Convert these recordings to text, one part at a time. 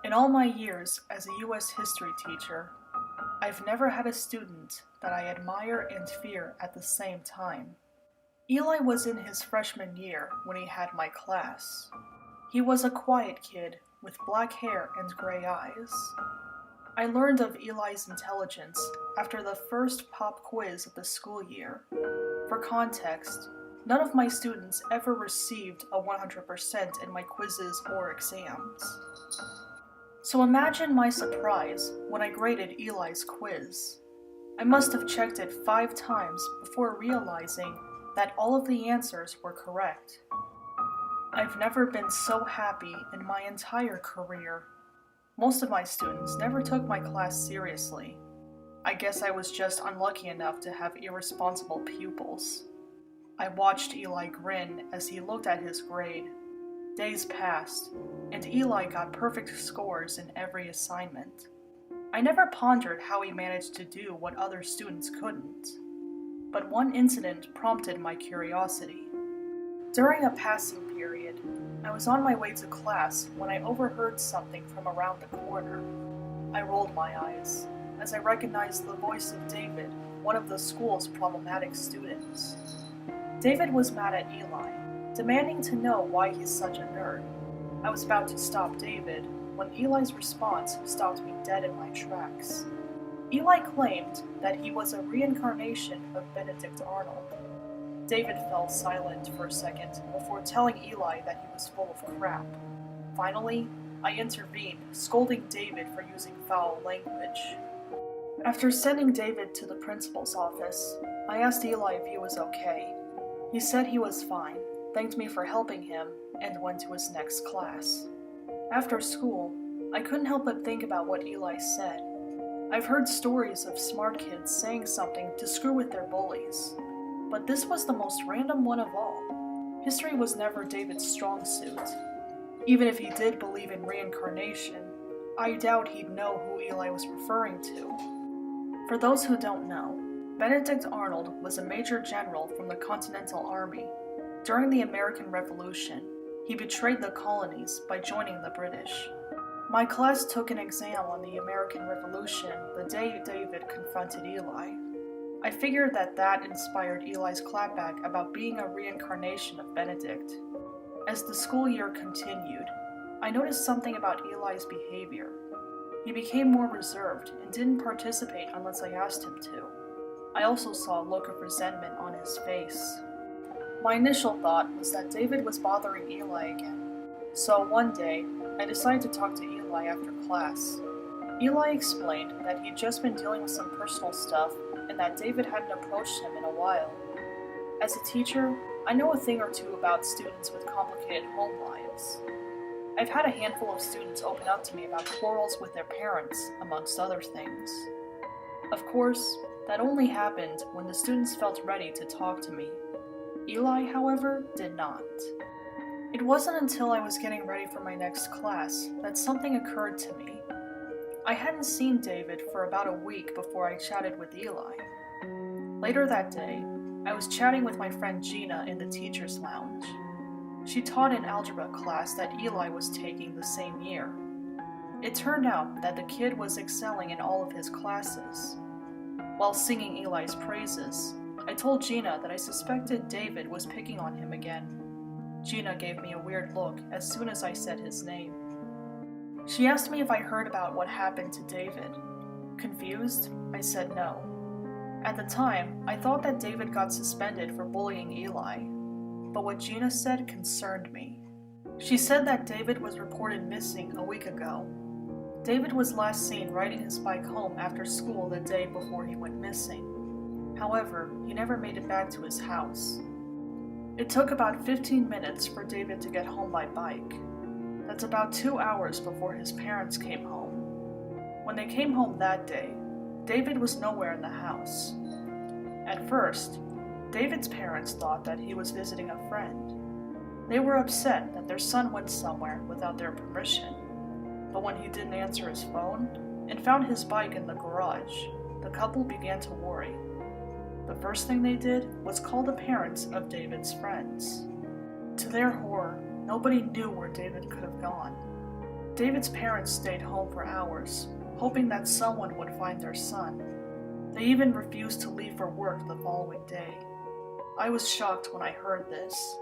In all my years as a U.S. history teacher, I've never had a student that I admire and fear at the same time. Eli was in his freshman year when he had my class. He was a quiet kid with black hair and gray eyes. I learned of Eli's intelligence after the first pop quiz of the school year. For context, none of my students ever received a 100% in my quizzes or exams. So imagine my surprise when I graded Eli's quiz. I must have checked it 5 times before realizing that all of the answers were correct. I've never been so happy in my entire career. Most of my students never took my class seriously. I guess I was just unlucky enough to have irresponsible pupils. I watched Eli grin as he looked at his grade. Days passed, and Eli got perfect scores in every assignment. I never pondered how he managed to do what other students couldn't. But one incident prompted my curiosity. During a passing period, I was on my way to class when I overheard something from around the corner. I rolled my eyes as I recognized the voice of David, one of the school's problematic students. David was mad at Eli, demanding to know why he's such a nerd. I was about to stop David when Eli's response stopped me dead in my tracks. Eli claimed that he was a reincarnation of Benedict Arnold. David fell silent for a second before telling Eli that he was full of crap. Finally, I intervened, scolding David for using foul language. After sending David to the principal's office, I asked Eli if he was okay. He said he was fine, thanked me for helping him, and went to his next class. After school, I couldn't help but think about what Eli said. I've heard stories of smart kids saying something to screw with their bullies, but this was the most random one of all. History was never David's strong suit. Even if he did believe in reincarnation, I doubt he'd know who Eli was referring to. For those who don't know, Benedict Arnold was a major general from the Continental Army. During the American Revolution, he betrayed the colonies by joining the British. My class took an exam on the American Revolution the day David confronted Eli. I figured that inspired Eli's clapback about being a reincarnation of Benedict. As the school year continued, I noticed something about Eli's behavior. He became more reserved and didn't participate unless I asked him to. I also saw a look of resentment on his face. My initial thought was that David was bothering Eli again. So one day, I decided to talk to Eli after class. Eli explained that he'd just been dealing with some personal stuff and that David hadn't approached him in a while. As a teacher, I know a thing or two about students with complicated home lives. I've had a handful of students open up to me about quarrels with their parents, amongst other things. Of course, that only happened when the students felt ready to talk to me. Eli, however, did not. It wasn't until I was getting ready for my next class that something occurred to me. I hadn't seen David for about a week before I chatted with Eli. Later that day, I was chatting with my friend Gina in the teacher's lounge. She taught an algebra class that Eli was taking the same year. It turned out that the kid was excelling in all of his classes. While singing Eli's praises, I told Gina that I suspected David was picking on him again. Gina gave me a weird look as soon as I said his name. She asked me if I heard about what happened to David. Confused, I said no. At the time, I thought that David got suspended for bullying Eli, but what Gina said concerned me. She said that David was reported missing a week ago. David was last seen riding his bike home after school the day before he went missing. However, he never made it back to his house. It took about 15 minutes for David to get home by bike. That's about 2 hours before his parents came home. When they came home that day, David was nowhere in the house. At first, David's parents thought that he was visiting a friend. They were upset that their son went somewhere without their permission. But when he didn't answer his phone and found his bike in the garage, the couple began to worry. The first thing they did was call the parents of David's friends. To their horror, nobody knew where David could have gone. David's parents stayed home for hours, hoping that someone would find their son. They even refused to leave for work the following day. I was shocked when I heard this.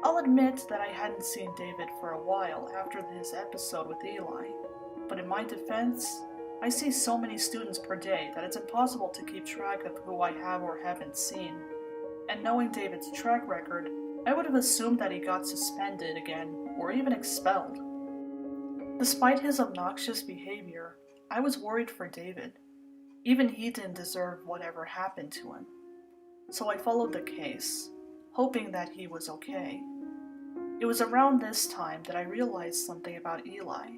I'll admit that I hadn't seen David for a while after his episode with Eli, but in my defense, I see so many students per day that it's impossible to keep track of who I have or haven't seen. And knowing David's track record, I would have assumed that he got suspended again or even expelled. Despite his obnoxious behavior, I was worried for David. Even he didn't deserve whatever happened to him. So I followed the case, hoping that he was okay. It was around this time that I realized something about Eli.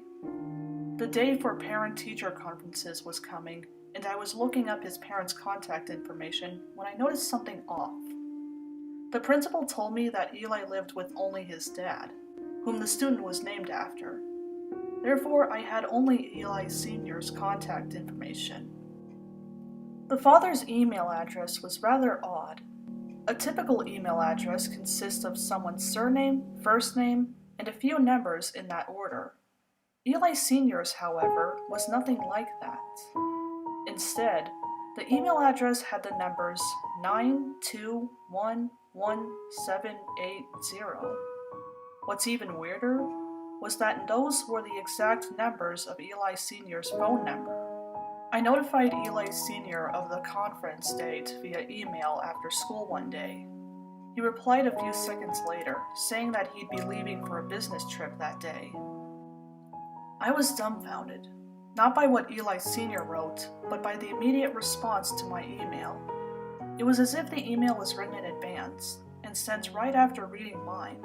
The day for parent-teacher conferences was coming, and I was looking up his parents' contact information when I noticed something off. The principal told me that Eli lived with only his dad, whom the student was named after. Therefore, I had only Eli Sr.'s contact information. The father's email address was rather odd. A typical email address consists of someone's surname, first name, and a few numbers in that order. Eli Sr.'s, however, was nothing like that. Instead, the email address had the numbers 9211780. What's even weirder was that those were the exact numbers of Eli Sr.'s phone number. I notified Eli Sr. of the conference date via email after school one day. He replied a few seconds later, saying that he'd be leaving for a business trip that day. I was dumbfounded, not by what Eli Sr. wrote, but by the immediate response to my email. It was as if the email was written in advance and sent right after reading mine.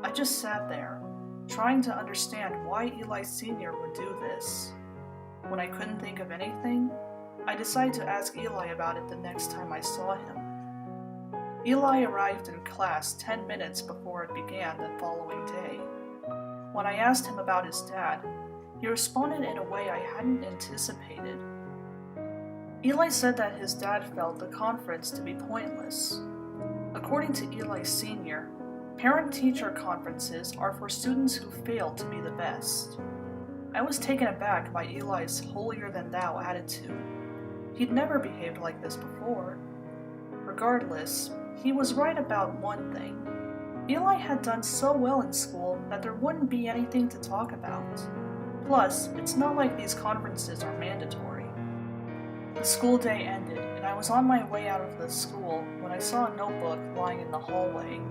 I just sat there, trying to understand why Eli Sr. would do this. When I couldn't think of anything, I decided to ask Eli about it the next time I saw him. Eli arrived in class 10 minutes before it began the following day. When I asked him about his dad, he responded in a way I hadn't anticipated. Eli said that his dad felt the conference to be pointless. According to Eli Sr., parent-teacher conferences are for students who fail to be the best. I was taken aback by Eli's holier-than-thou attitude. He'd never behaved like this before. Regardless, he was right about one thing. Eli had done so well in school that there wouldn't be anything to talk about. Plus, it's not like these conferences are mandatory. The school day ended, and I was on my way out of the school when I saw a notebook lying in the hallway.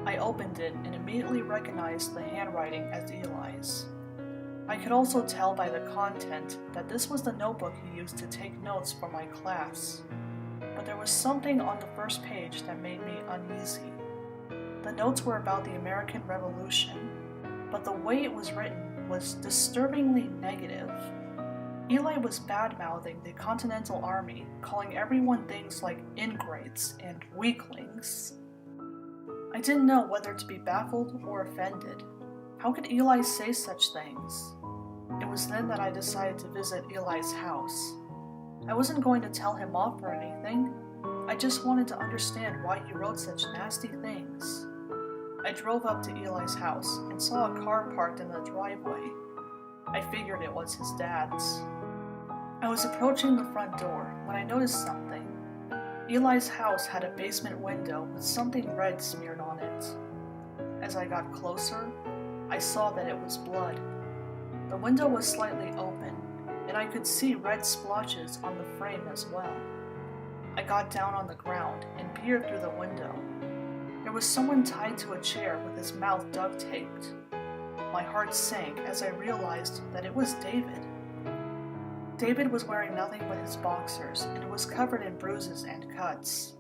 I opened it and immediately recognized the handwriting as Eli's. I could also tell by the content that this was the notebook he used to take notes for my class. But there was something on the first page that made me uneasy. The notes were about the American Revolution, but the way it was written was disturbingly negative. Eli was bad-mouthing the Continental Army, calling everyone things like ingrates and weaklings. I didn't know whether to be baffled or offended. How could Eli say such things? It was then that I decided to visit Eli's house. I wasn't going to tell him off or anything. I just wanted to understand why he wrote such nasty things. I drove up to Eli's house and saw a car parked in the driveway. I figured it was his dad's. I was approaching the front door when I noticed something. Eli's house had a basement window with something red smeared on it. As I got closer, I saw that it was blood. The window was slightly open, and I could see red splotches on the frame as well. I got down on the ground and peered through the window. There was someone tied to a chair with his mouth duct-taped. My heart sank as I realized that it was David. David was wearing nothing but his boxers, and was covered in bruises and cuts.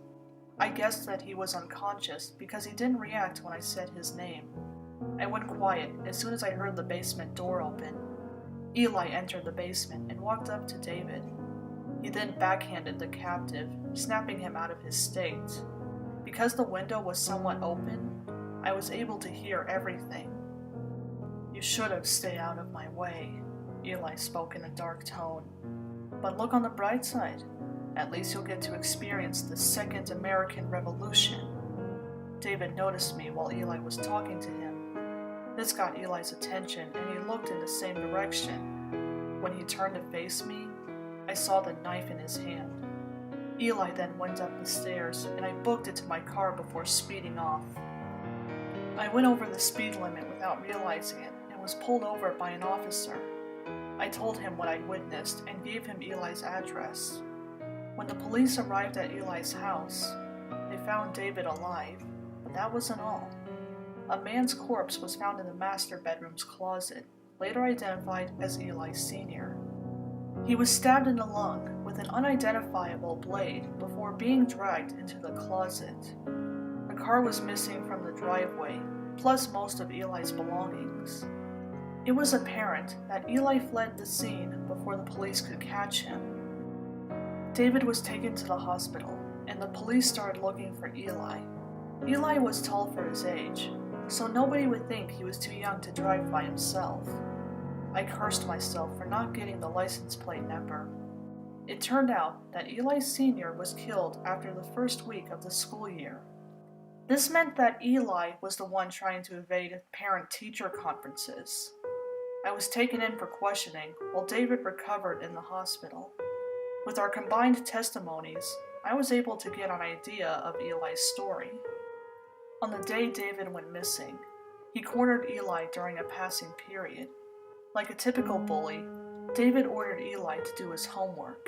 I guessed that he was unconscious because he didn't react when I said his name. I went quiet as soon as I heard the basement door open. Eli entered the basement and walked up to David. He then backhanded the captive, snapping him out of his state. Because the window was somewhat open, I was able to hear everything. "You should have stayed out of my way," Eli spoke in a dark tone. "But look on the bright side. At least you'll get to experience the Second American Revolution." David noticed me while Eli was talking to him. This got Eli's attention, and he looked in the same direction. When he turned to face me, I saw the knife in his hand. Eli then went up the stairs, and I booked it to my car before speeding off. I went over the speed limit without realizing it and was pulled over by an officer. I told him what I'd witnessed and gave him Eli's address. When the police arrived at Eli's house, they found David alive, but that wasn't all. A man's corpse was found in the master bedroom's closet, later identified as Eli Sr. He was stabbed in the lung with an unidentifiable blade before being dragged into the closet. The car was missing from the driveway, plus most of Eli's belongings. It was apparent that Eli fled the scene before the police could catch him. David was taken to the hospital, and the police started looking for Eli. Eli was tall for his age, so nobody would think he was too young to drive by himself. I cursed myself for not getting the license plate number. It turned out that Eli Sr. was killed after the first week of the school year. This meant that Eli was the one trying to evade parent-teacher conferences. I was taken in for questioning while David recovered in the hospital. With our combined testimonies, I was able to get an idea of Eli's story. On the day David went missing, he cornered Eli during a passing period. Like a typical bully, David ordered Eli to do his homework.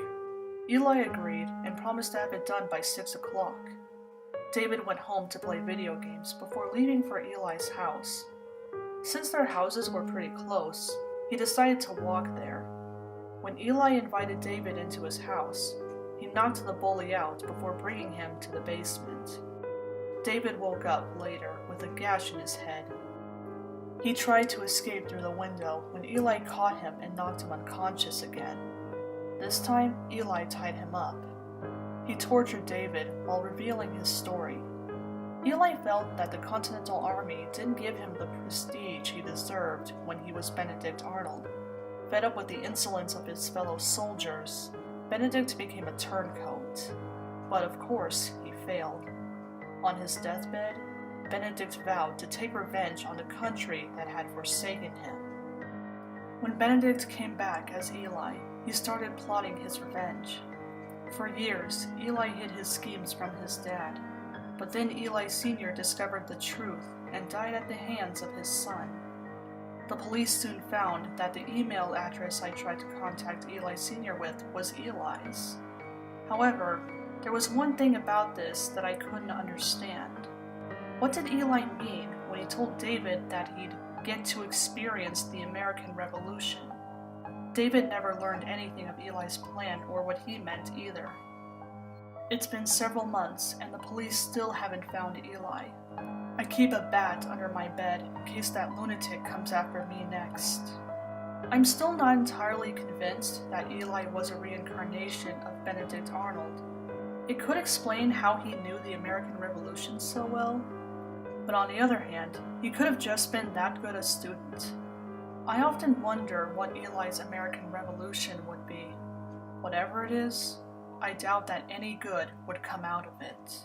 Eli agreed and promised to have it done by 6 o'clock. David went home to play video games before leaving for Eli's house. Since their houses were pretty close, he decided to walk there. When Eli invited David into his house, he knocked the bully out before bringing him to the basement. David woke up later with a gash in his head. He tried to escape through the window when Eli caught him and knocked him unconscious again. This time, Eli tied him up. He tortured David while revealing his story. Eli felt that the Continental Army didn't give him the prestige he deserved when he was Benedict Arnold. Fed up with the insolence of his fellow soldiers, Benedict became a turncoat. But of course, he failed. On his deathbed, Benedict vowed to take revenge on the country that had forsaken him. When Benedict came back as Eli, he started plotting his revenge. For years, Eli hid his schemes from his dad, but then Eli Sr. discovered the truth and died at the hands of his son. The police soon found that the email address I tried to contact Eli Sr. with was Eli's. However, there was one thing about this that I couldn't understand. What did Eli mean when he told David that he'd get to experience the American Revolution? David never learned anything of Eli's plan or what he meant either. It's been several months and the police still haven't found Eli. I keep a bat under my bed in case that lunatic comes after me next. I'm still not entirely convinced that Eli was a reincarnation of Benedict Arnold. It could explain how he knew the American Revolution so well, but on the other hand, he could have just been that good a student. I often wonder what Eli's American Revolution would be. Whatever it is, I doubt that any good would come out of it.